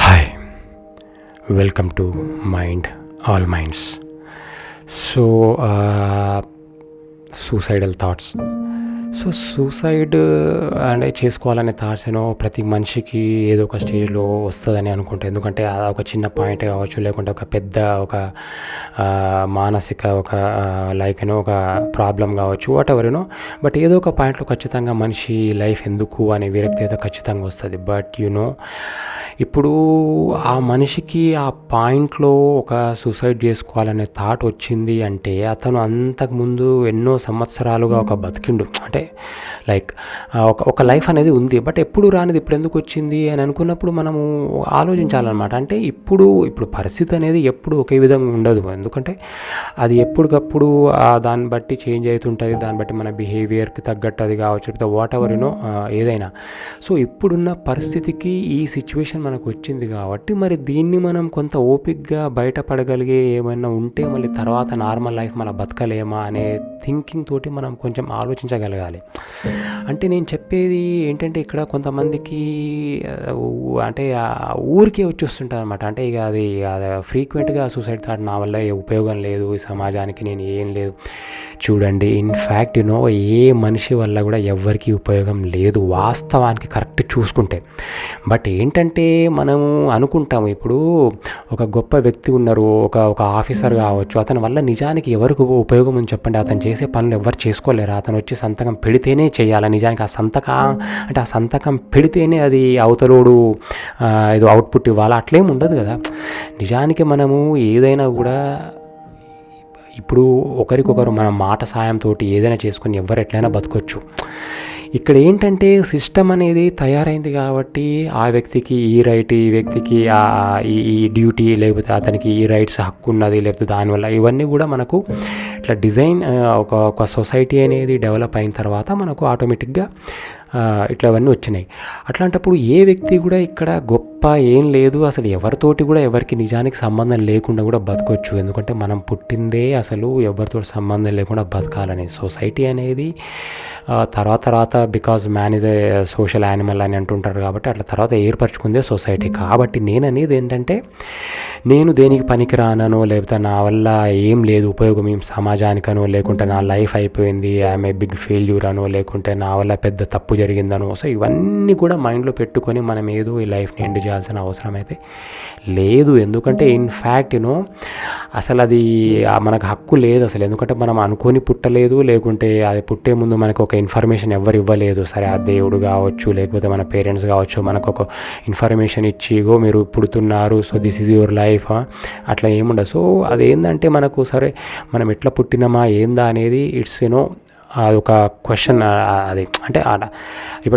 Hi, welcome to mind all minds. So suicidal thoughts. So suicide అంటే చేసుకోవాలనే thoughts ప్రతి మనిషికి ఏదో ఒక స్టేజ్లో వస్తుందని అనుకుంటా. ఎందుకంటే ఒక చిన్న పాయింట్ కావచ్చు, లేకుంటే ఒక పెద్ద ఒక మానసిక ఒక ఒక ప్రాబ్లం కావచ్చు, వాట్ ఎవర్ బట్ ఏదో ఒక పాయింట్లో ఖచ్చితంగా మనిషి లైఫ్ ఎందుకు అనే విరక్తి అయితే ఖచ్చితంగా వస్తుంది. బట్ ఇప్పుడు ఆ మనిషికి ఆ పాయింట్లో ఒక సూసైడ్ చేసుకోవాలనే థాట్ వచ్చింది అంటే అతను అంతకుముందు ఎన్నో సంవత్సరాలుగా ఒక బతికిండు. అంటే ఒక లైఫ్ అనేది ఉంది, బట్ ఎప్పుడు రానిది ఇప్పుడు ఎందుకు వచ్చింది అని అనుకున్నప్పుడు మనము ఆలోచించాలన్నమాట. అంటే ఇప్పుడు పరిస్థితి అనేది ఎప్పుడు ఒకే విధంగా ఉండదు. ఎందుకంటే అది ఎప్పటికప్పుడు దాన్ని బట్టి చేంజ్ అవుతుంటుంది. దాన్ని బట్టి మన బిహేవియర్కి తగ్గట్టు అది కావచ్చు, వాట్ ఎవర్ ఏదైనా. సో ఇప్పుడున్న పరిస్థితికి ఈ సిచ్యువేషన్ మనకు వచ్చింది కాబట్టి మరి దీన్ని మనం కొంత ఓపిక్గా బయటపడగలిగే ఏమైనా ఉంటే మళ్ళీ తర్వాత నార్మల్ లైఫ్ మన బతకలేమా అనే థింకింగ్ తోటి మనం కొంచెం ఆలోచించగలగాలి. అంటే నేను చెప్పేది ఏంటంటే ఇక్కడ కొంతమందికి అంటే ఊరికే వచ్చేస్తుంటారు అనమాట. అంటే ఇక అది ఫ్రీక్వెంట్గా సూసైడ్ థాట్, నా వల్ల ఉపయోగం లేదు ఈ సమాజానికి, నేను ఏం లేదు. చూడండి, ఇన్ఫ్యాక్ట్ ఏ మనిషి వల్ల కూడా ఎవరికి ఉపయోగం లేదు వాస్తవానికి కరెక్ట్ చూసుకుంటే. బట్ ఏంటంటే మనము అనుకుంటాము ఇప్పుడు ఒక గొప్ప వ్యక్తి ఉన్నారు, ఒక ఆఫీసర్ కావచ్చు, అతని వల్ల నిజానికి ఎవరికి ఉపయోగం అని చెప్పండి. అతను చేసే పనులు ఎవరు చేసుకోలేరు. అతను వచ్చి సంతకం పెడితేనే చేయాలి. నిజానికి ఆ సంతకం పెడితేనే అది అవతలోడు ఏదో అవుట్పుట్ ఇవ్వాలి, అట్లేం ఉండదు కదా. నిజానికి మనము ఏదైనా కూడా ఇప్పుడు ఒకరికొకరు మన మాట సాయంతో ఏదైనా చేసుకొని ఎవరు ఎట్లయినా బతకొచ్చు. ఇక్కడ ఏంటంటే సిస్టమ్ అనేది తయారైంది కాబట్టి ఆ వ్యక్తికి ఈ రైట్, ఈ వ్యక్తికి ఈ డ్యూటీ, లేకపోతే అతనికి ఈ రైట్స్ హక్కు ఉన్నది, లేకపోతే దానివల్ల ఇవన్నీ కూడా మనకు ఇట్లా డిజైన్ ఒక సొసైటీ అనేది డెవలప్ అయిన తర్వాత మనకు ఆటోమేటిక్గా ఇట్లా అవన్నీ వచ్చినాయి. అట్లాంటప్పుడు ఏ వ్యక్తి కూడా ఇక్కడ గొప్ప ఏం లేదు, అసలు ఎవరితోటి కూడా ఎవరికి నిజానికి సంబంధం లేకుండా కూడా బతకొచ్చు. ఎందుకంటే మనం పుట్టిందే అసలు ఎవరితో సంబంధం లేకుండా బతకాలని. సొసైటీ అనేది తర్వాత because man is a social animal అని అంటుంటారు కాబట్టి అట్లా తర్వాత ఏర్పరచుకుందే సొసైటీ. కాబట్టి నేను అనేది ఏంటంటే నేను దేనికి పనికిరానో, లేకపోతే నా వల్ల ఏం లేదు ఉపయోగం ఏం సమాజానికనో, లేకుంటే నా లైఫ్ అయిపోయింది, ఐఎమ్ ఏ బిగ్ ఫెయిల్యూర్ అనో, లేకుంటే నా వల్ల పెద్ద తప్పు జరిగిందనో. సో ఇవన్నీ కూడా మైండ్లో పెట్టుకొని మనం ఏదో ఈ లైఫ్ని ఎండ్ చేయాల్సిన అవసరం అయితే లేదు. ఎందుకంటే ఇన్ఫ్యాక్ట్ అసలు అది మనకు హక్కు లేదు అసలు. ఎందుకంటే మనం అనుకొని పుట్టలేదు, లేకుంటే అది పుట్టే ముందు మనకు ఒక ఇన్ఫర్మేషన్ ఎవరు ఇవ్వలేదు. సరే ఆ దేవుడు కావచ్చు, లేకపోతే మన పేరెంట్స్ కావచ్చు, మనకు ఒక ఇన్ఫర్మేషన్ ఇచ్చి మీరు పుడుతున్నారు, so this is your life అట్లా ఏముండదు. సో అదేంటంటే మనకు సరే మనం ఎట్లా పుట్టినామా ఏందా అనేది ఇట్స్ అది ఒక క్వశ్చన్. అది అంటే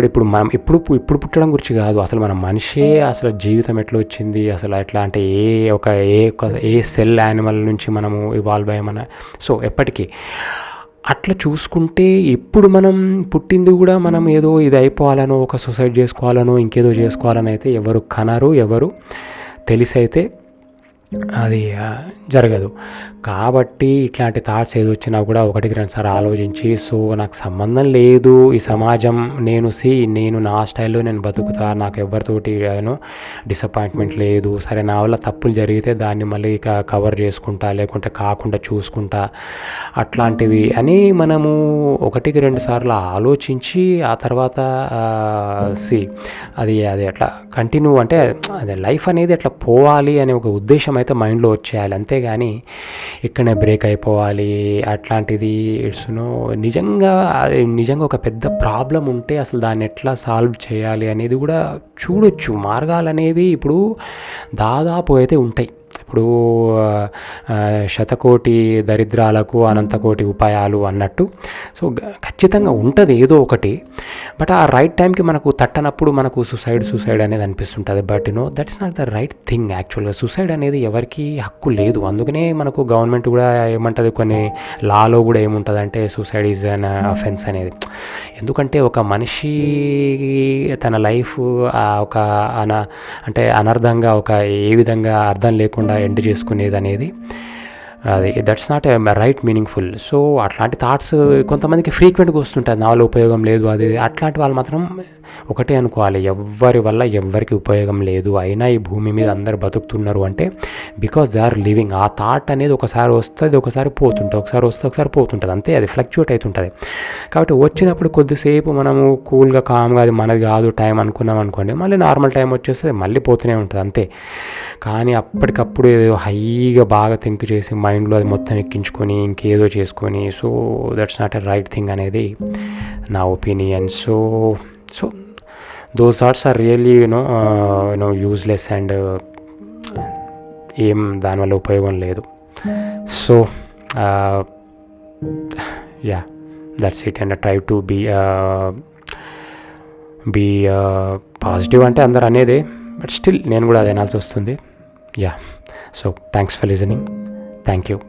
ఇప్పుడు మనం ఇప్పుడు పుట్టడం గురించి కాదు, అసలు మన మనిషే అసలు జీవితం ఎట్లా వచ్చింది అసలు ఎట్లా అంటే ఏ సెల్ యానిమల్ నుంచి మనము ఇవాల్వ్ అయ్యామన్న. సో ఎప్పటికీ అట్లా చూసుకుంటే ఇప్పుడు మనం పుట్టింది కూడా మనం ఏదో ఇది అయిపోవాలనో, ఒక సూసైడ్ చేసుకోవాలనో, ఇంకేదో చేసుకోవాలని అయితే ఎవరు కనరు, ఎవరు తెలిసైతే అది జరగదు. కాబట్టి ఇట్లాంటి థాట్స్ ఏది వచ్చినా కూడా ఒకటికి రెండు సార్లు ఆలోచించి, సో నాకు సంబంధం లేదు ఈ సమాజం, నేను నా స్టైల్లో నేను బతుకుతా, నాకు ఎవరితోటి డిసప్పాయింట్మెంట్ లేదు, సరే నా వల్ల తప్పులు జరిగితే దాన్ని మళ్ళీ కవర్ చేసుకుంటా, లేకుంటే కాకుండా చూసుకుంటా, అట్లాంటివి అని మనము ఒకటికి రెండు సార్లు ఆలోచించి ఆ తర్వాత అది అట్లా కంటిన్యూ అంటే అదే లైఫ్ అనేది అట్లా పోవాలి అనే ఒక ఉద్దేశం అయితే మైండ్లో వచ్చేయాలి. అంతేగాని ఇక్కడనే బ్రేక్ అయిపోవాలి అట్లాంటిది నిజంగా ఒక పెద్ద ప్రాబ్లం ఉంటే అసలు దాన్ని ఎట్లా సాల్వ్ చేయాలి అనేది కూడా చూడొచ్చు. మార్గాలు అనేవి ఇప్పుడు దాదాపు అయితే ఉంటాయి. ఇప్పుడు శతకోటి దరిద్రాలకు అనంతకోటి ఉపాయాలు అన్నట్టు. సో ఖచ్చితంగా ఉంటుంది ఏదో ఒకటి. బట్ ఆ రైట్ టైంకి మనకు తట్టనప్పుడు మనకు సూసైడ్ అనేది అనిపిస్తుంటుంది. But that's not the right thing. యాక్చువల్గా సూసైడ్ అనేది ఎవరికి హక్కు లేదు. అందుకనే మనకు గవర్నమెంట్ కూడా ఏమంటుంది, కొన్ని లాలో కూడా ఏముంటుంది అంటే సూసైడ్ ఈజ్ అన్ అఫెన్స్ అనేది. ఎందుకంటే ఒక మనిషి తన లైఫ్ అంటే అనర్థంగా ఏ విధంగా అర్థం లేకుండా ఎండ్ చేసుకునేది అనేది అది that's not a right meaningful. So అట్లాంటి థాట్స్ కొంతమందికి ఫ్రీక్వెంట్గా వస్తుంటుంది, నా వల్ల ఉపయోగం లేదు అది అట్లాంటి వాళ్ళు మాత్రం ఒకటే అనుకోవాలి, ఎవ్వరి వల్ల ఎవ్వరికి ఉపయోగం లేదు, అయినా ఈ భూమి మీద అందరు బతుకుతున్నారు అంటే బికాస్ దే ఆర్ లివింగ్. ఆ థాట్ అనేది ఒకసారి వస్తుంది, ఒకసారి పోతుంటుంది, ఒకసారి వస్తే ఒకసారి పోతుంటుంది, అంతే, అది ఫ్లక్చువేట్ అవుతుంటుంది. కాబట్టి వచ్చినప్పుడు కొద్దిసేపు మనము కూల్గా కామ్గా అది మనది కాదు టైం అనుకున్నాం అనుకోండి, మళ్ళీ నార్మల్ టైం వచ్చేస్తే మళ్ళీ పోతూనే ఉంటుంది అంతే. కానీ అప్పటికప్పుడు ఏదో హైగా బాగా థింక్ చేసి మైండ్లో అది మొత్తం ఎక్కించుకొని ఇంకేదో చేసుకొని, so that's not a right thing అనేది నా opinion. So those thoughts are really useless and ఏం దానివల్ల ఉపయోగం లేదు. So yeah, that's it. And try to be positive అంటే అందరు అనేదే, బట్ స్టిల్ నేను కూడా అది అనాల్సి వస్తుంది. Yeah, so thanks for listening. Thank you.